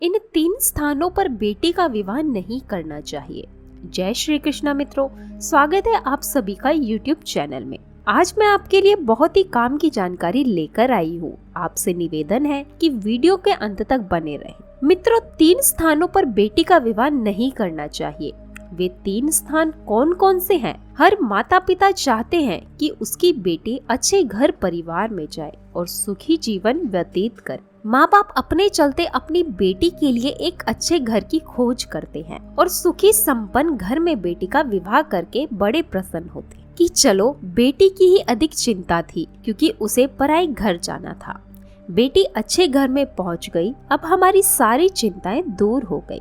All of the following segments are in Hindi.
इन 3 स्थानों पर बेटी का विवाह नहीं करना चाहिए। जय श्री कृष्णा मित्रों, स्वागत है आप सभी का YouTube चैनल में। आज मैं आपके लिए बहुत ही काम की जानकारी लेकर आई हूँ। आपसे निवेदन है कि वीडियो के अंत तक बने रहें। मित्रों, 3 स्थानों पर बेटी का विवाह नहीं करना चाहिए। वे 3 स्थान कौन कौन से हैं? हर माता पिता चाहते हैं कि उसकी बेटी अच्छे घर परिवार में जाए और सुखी जीवन व्यतीत करे। माँ बाप अपने चलते अपनी बेटी के लिए एक अच्छे घर की खोज करते हैं और सुखी संपन्न घर में बेटी का विवाह करके बड़े प्रसन्न होते कि चलो, बेटी की ही अधिक चिंता थी क्योंकि उसे पराई घर जाना था। बेटी अच्छे घर में पहुँच गई, अब हमारी सारी चिंताएं दूर हो गई।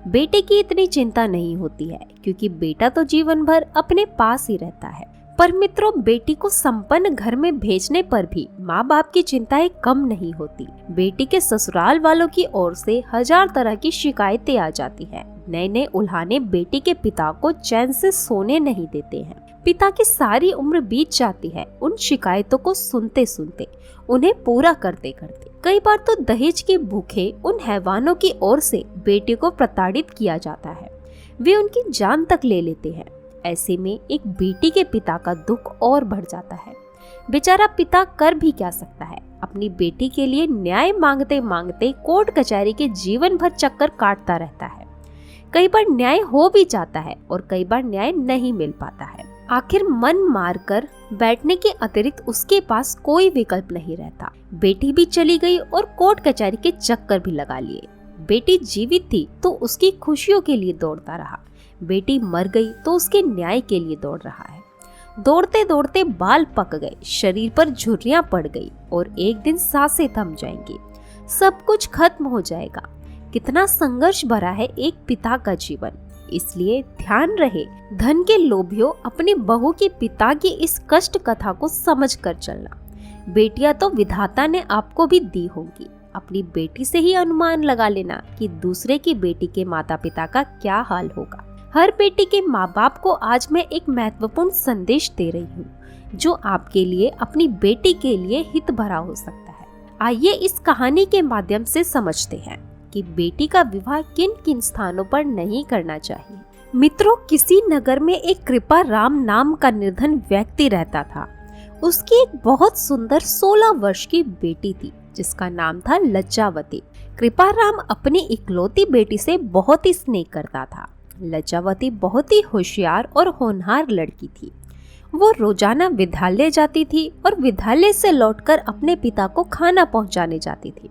बेटे की इतनी चिंता नहीं होती है क्योंकि बेटा तो जीवन भर अपने पास ही रहता है। पर मित्रों, बेटी को संपन्न घर में भेजने पर भी माँ बाप की चिंताएं कम नहीं होती। बेटी के ससुराल वालों की ओर से 1000 तरह की शिकायतें आ जाती हैं। नए नए उल्हाने बेटी के पिता को चैन से सोने नहीं देते हैं। पिता की सारी उम्र बीत जाती है उन शिकायतों को सुनते सुनते, उन्हें पूरा करते करते। कई बार तो दहेज के भूखे उन हैवानों की ओर से बेटी को प्रताड़ित किया जाता है। वे उनकी जान तक ले लेते हैं। ऐसे में एक बेटी के पिता का दुख और बढ़ जाता है। बेचारा पिता कर भी क्या सकता है? अपनी बेटी के लिए न्याय मांगते मांगते कोर्ट कचहरी के जीवन भर चक्कर काटता रहता है। कई बार न्याय हो भी जाता है और कई बार न्याय नहीं मिल पाता है। आखिर मन मारकर बैठने के अतिरिक्त उसके पास कोई विकल्प नहीं रहता। बेटी भी चली गई और कोर्ट कचहरी के चक्कर भी लगा लिए। बेटी जीवित थी तो उसकी खुशियों के लिए दौड़ता रहा। बेटी मर गई तो उसके न्याय के लिए दौड़ रहा है। दौड़ते दौड़ते बाल पक गए, शरीर पर झुर्रियां पड़ गई और एक दिन सांसें थम जाएंगी। सब कुछ खत्म हो जाएगा। कितना संघर्ष भरा है एक पिता का जीवन। इसलिए ध्यान रहे, धन के लोभियों अपनी बहू के पिता की इस कष्ट कथा को समझ कर चलना। बेटियां तो विधाता ने आपको भी दी होंगी। अपनी बेटी से ही अनुमान लगा लेना कि दूसरे की बेटी के माता पिता का क्या हाल होगा। हर बेटी के माँ बाप को आज मैं एक महत्वपूर्ण संदेश दे रही हूँ जो आपके लिए, अपनी बेटी के लिए हित भरा हो सकता है। आइए इस कहानी के माध्यम से समझते हैं कि बेटी का विवाह किन किन स्थानों पर नहीं करना चाहिए। मित्रों, किसी नगर में एक कृपा राम नाम का निर्धन व्यक्ति रहता था। उसकी एक बहुत सुंदर 16 वर्ष की बेटी थी जिसका नाम था लज्जावती। कृपा राम अपनी इकलौती बेटी से बहुत ही स्नेह करता था। लज्जावती बहुत ही होशियार और होनहार लड़की थी। वो रोजाना विद्यालय जाती थी और विद्यालय से लौटकर अपने पिता को खाना पहुंचाने जाती थी।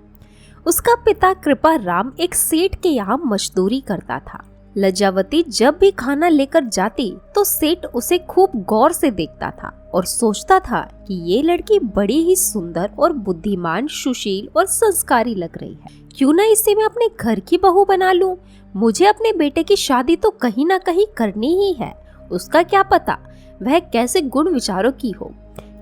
उसका पिता कृपा राम एक सेठ के यहाँ मजदूरी करता था। लज्जावती जब भी खाना लेकर जाती तो सेठ उसे खूब गौर से देखता था और सोचता था कि ये लड़की बड़ी ही सुंदर और बुद्धिमान, सुशील और संस्कारी लग रही है। क्यों ना इसे मैं अपने घर की बहू बना लूं? मुझे अपने बेटे की शादी तो कहीं ना कहीं करनी ही है। उसका क्या पता वह कैसे गुण विचारों की हो।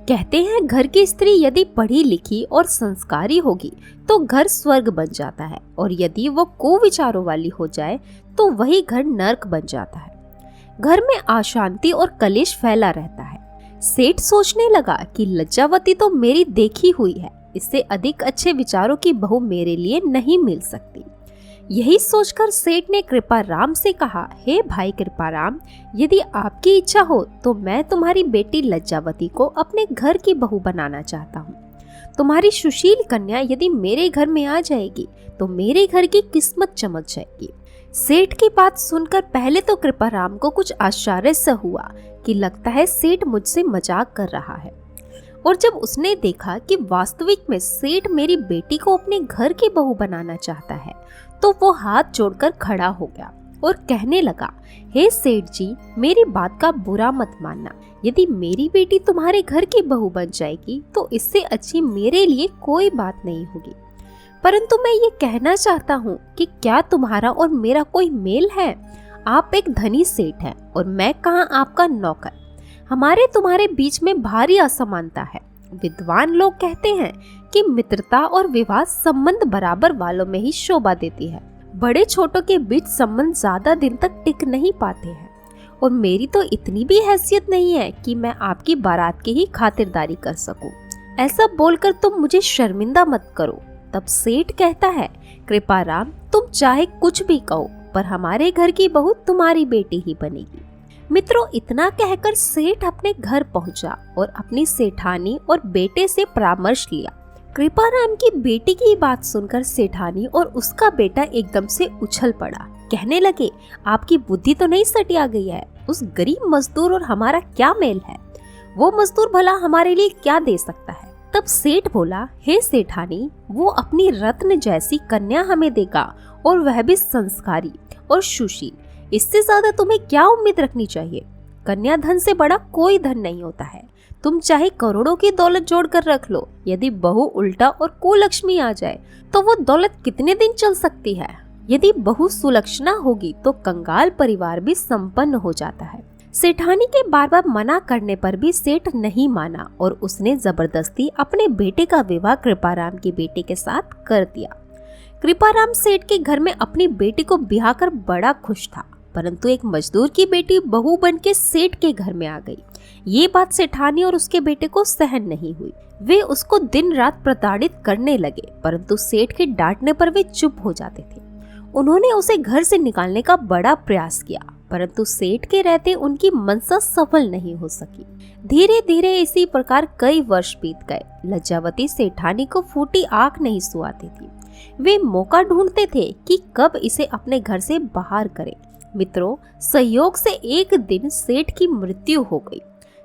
कहते हैं घर की स्त्री यदि पढ़ी लिखी और संस्कारी होगी तो घर स्वर्ग बन जाता है, और यदि वो कुविचारों वाली हो जाए तो वही घर नर्क बन जाता है। घर में अशांति और कलेश फैला रहता है। सेठ सोचने लगा कि लज्जावती तो मेरी देखी हुई है, इससे अधिक अच्छे विचारों की बहू मेरे लिए नहीं मिल सकती। यही सोचकर सेठ ने कृपा राम से कहा, हे भाई कृपा राम, यदि आपकी इच्छा हो तो मैं तुम्हारी बेटी लज्जावती को अपने घर की बहू बनाना चाहता हूँ। तुम्हारी सुशील कन्या यदि मेरे घर में आ जाएगी तो मेरे घर की किस्मत चमक जाएगी। सेठ की बात सुनकर पहले तो कृपा राम को कुछ आश्चर्य सा हुआ कि लगता है सेठ मुझसे मजाक कर रहा है। और जब उसने देखा कि वास्तविक में सेठ मेरी बेटी को अपने घर की बहू बनाना चाहता है तो वो हाथ जोड़कर खड़ा हो गया और कहने लगा, हे सेठ जी, मेरी बात का बुरा मत मानना। यदि मेरी बेटी तुम्हारे घर की बहू बन जाएगी तो इससे अच्छी मेरे लिए कोई बात नहीं होगी। परंतु मैं ये कहना चाहता हूँ कि क्या तुम्हारा और मेरा कोई मेल है? आप एक धनी सेठ हैं और मैं कहाँ आपका नौकर। हमारे तुम्हारे बीच में भारी असमानता है। विद्वान लोग कहते हैं कि मित्रता और विवाह संबंध बराबर वालों में ही शोभा देती है। बड़े छोटों के बीच संबंध ज्यादा दिन तक टिक नहीं पाते हैं, और मेरी तो इतनी भी हैसियत नहीं है कि मैं आपकी बारात की ही खातिरदारी कर सकूं। ऐसा बोलकर तुम मुझे शर्मिंदा मत करो। तब सेठ कहता है, कृपा राम, तुम चाहे कुछ भी कहो, पर हमारे घर की बहू तुम्हारी बेटी ही बनेगी। मित्रों, इतना कहकर सेठ अपने घर पहुंचा और अपनी सेठानी और बेटे से परामर्श लिया। कृपाराम की बेटी की बात सुनकर सेठानी और उसका बेटा एकदम से उछल पड़ा। कहने लगे, आपकी बुद्धि तो नहीं सटिया गई है? उस गरीब मजदूर और हमारा क्या मेल है? वो मजदूर भला हमारे लिए क्या दे सकता है? तब सेठ बोला, हे सेठानी, वो अपनी रत्न जैसी कन्या हमें देगा, और वह भी संस्कारी और सुशील। इससे ज्यादा तुम्हें क्या उम्मीद रखनी चाहिए? कन्या धन से बड़ा कोई धन नहीं होता है। तुम चाहे करोड़ों की दौलत जोड़ कर रख लो, यदि बहू उल्टा और कुलक्ष्मी आ जाए तो वो दौलत कितने दिन चल सकती है? यदि बहू सुलक्षणा होगी तो कंगाल परिवार भी संपन्न हो जाता है। सेठानी के बार बार मना करने पर भी सेठ नहीं माना और उसने जबरदस्ती अपने बेटे का विवाह कृपाराम की बेटी के साथ कर दिया। कृपाराम सेठ के घर में अपनी बेटी को ब्याह कर बड़ा खुश था, परंतु एक मजदूर की बेटी बहू बन के सेठ के घर में आ गई। ये बात सेठानी और उसके बेटे को सहन नहीं हुई। वे उसको दिन रात प्रताड़ित करने लगे, परंतु सेठ के डांटने पर वे चुप हो जाते थे। उन्होंने उसे घर से निकालने का बड़ा प्रयास किया, परंतु सेठ के रहते उनकी मनसा सफल नहीं हो सकी। धीरे धीरे इसी प्रकार कई वर्ष बीत गए। लज्जावती सेठानी को फूटी आंख नहीं सुहाती थी। वे मौका ढूंढते थे कि कब इसे अपने घर से बाहर करें। मित्रों, संयोग से एक दिन सेठ की मृत्यु हो गई।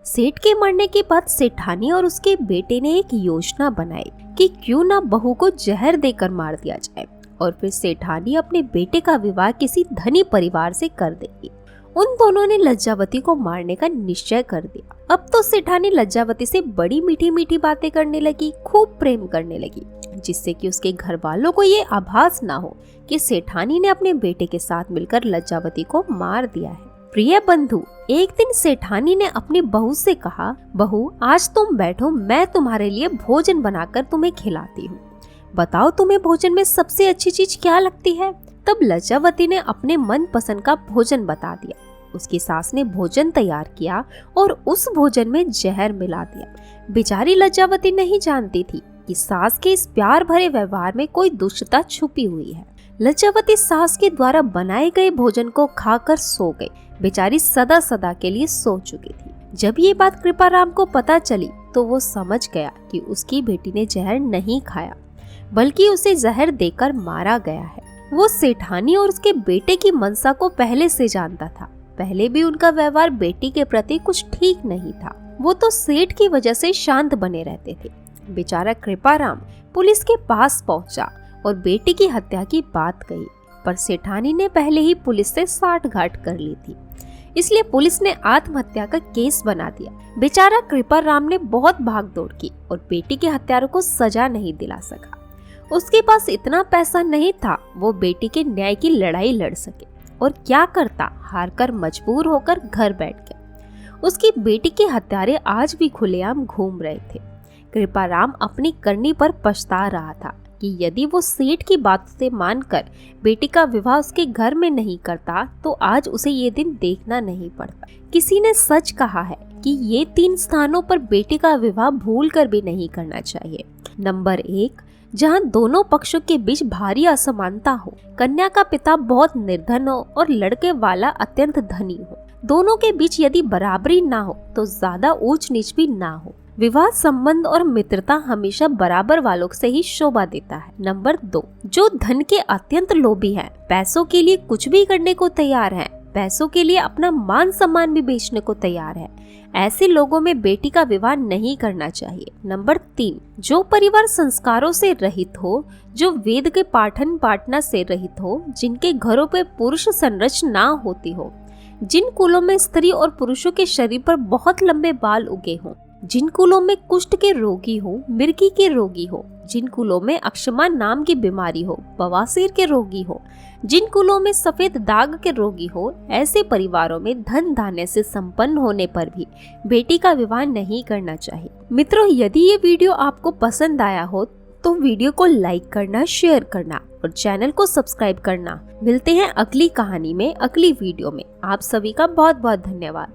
सेठ के मरने के बाद सेठानी और उसके बेटे ने एक योजना बनाई कि क्यों ना बहू को जहर देकर मार दिया जाए और फिर सेठानी अपने बेटे का विवाह किसी धनी परिवार से कर देगी। उन दोनों ने लज्जावती को मारने का निश्चय कर दिया। अब तो सेठानी लज्जावती से बड़ी मीठी मीठी बातें करने लगी, खूब प्रेम करने लगी, जिससे कि उसके घर वालों को ये आभास ना हो कि सेठानी ने अपने बेटे के साथ मिलकर लज्जावती को मार दिया है। प्रिय बंधु, एक दिन सेठानी ने अपनी बहू से कहा, बहू आज तुम बैठो, मैं तुम्हारे लिए भोजन बनाकर तुम्हें खिलाती हूँ। बताओ तुम्हें भोजन में सबसे अच्छी चीज क्या लगती है? तब लज्जावती ने अपने मन पसंद का भोजन बता दिया। उसकी सास ने भोजन तैयार किया और उस भोजन में जहर मिला दिया। बेचारी लज्जावती नहीं जानती थी कि सास के इस प्यार भरे व्यवहार में कोई दुष्टता छुपी हुई है। लज्जावती सास के द्वारा बनाए गए भोजन को खाकर सो गई। बेचारी सदा सदा के लिए सो चुकी थी। जब ये बात कृपाराम को पता चली तो वो समझ गया कि उसकी बेटी ने जहर नहीं खाया, बल्कि उसे जहर देकर मारा गया है। वो सेठानी और उसके बेटे की मनसा को पहले से जानता था। पहले भी उनका व्यवहार बेटी के प्रति कुछ ठीक नहीं था। वो तो सेठ की वजह से शांत बने रहते थे। बेचारा कृपाराम पुलिस के पास पहुंचा और बेटी की हत्या की बात कही, पर सेठानी ने पहले ही पुलिस से साठगांठ कर ली थी, इसलिए पुलिस ने आत्महत्या का केस बना दिया। बेचारा कृपाराम ने बहुत भागदौड़ की और बेटी के हत्यारों को सजा नहीं दिला सका। उसके पास इतना पैसा नहीं था वो बेटी के न्याय की लड़ाई लड़ सके, और क्या करता, हारकर मजबूर होकर घर बैठ गया। उसकी बेटी के हत्यारे आज भी खुलेआम घूम रहे थे। कृपाराम अपनी करनी पर पछता रहा था कि यदि वो सेठ की बात से मानकर बेटी का विवाह उसके घर में नहीं करता तो आज उसे ये दिन देखना नहीं पड़ता। किसी ने सच कहा है कि ये 3 स्थानों पर बेटी का विवाह भूल कर भी नहीं करना चाहिए। नंबर 1, जहाँ दोनों पक्षों के बीच भारी असमानता हो, कन्या का पिता बहुत निर्धन हो और लड़के वाला अत्यंत धनी हो। दोनों के बीच यदि बराबरी ना हो तो ज्यादा ऊंच नीच भी ना हो। विवाह संबंध और मित्रता हमेशा बराबर वालों से ही शोभा देता है। नंबर 2, जो धन के अत्यंत लोभी हैं, पैसों के लिए कुछ भी करने को तैयार हैं, पैसों के लिए अपना मान सम्मान भी बेचने को तैयार है, ऐसे लोगों में बेटी का विवाह नहीं करना चाहिए। नंबर 3, जो परिवार संस्कारों से रहित हो, जो वेद के पाठन पाठना से रहित हो, जिनके घरों पे पुरुष संरचना ना होती हो, जिन कुलों में स्त्री और पुरुषों के शरीर पर बहुत लंबे बाल उगे हों, जिन कुलों में कुष्ठ के रोगी हो, मिर्गी के रोगी हो, जिन कुलों में अक्षमा नाम की बीमारी हो, बवासीर के रोगी हो, जिन कुलों में सफेद दाग के रोगी हो, ऐसे परिवारों में धन धान्य से संपन्न होने पर भी बेटी का विवाह नहीं करना चाहिए। मित्रों, यदि ये वीडियो आपको पसंद आया हो तो वीडियो को लाइक करना, शेयर करना और चैनल को सब्सक्राइब करना। मिलते हैं अगली कहानी में, अगली वीडियो में। आप सभी का बहुत बहुत धन्यवाद।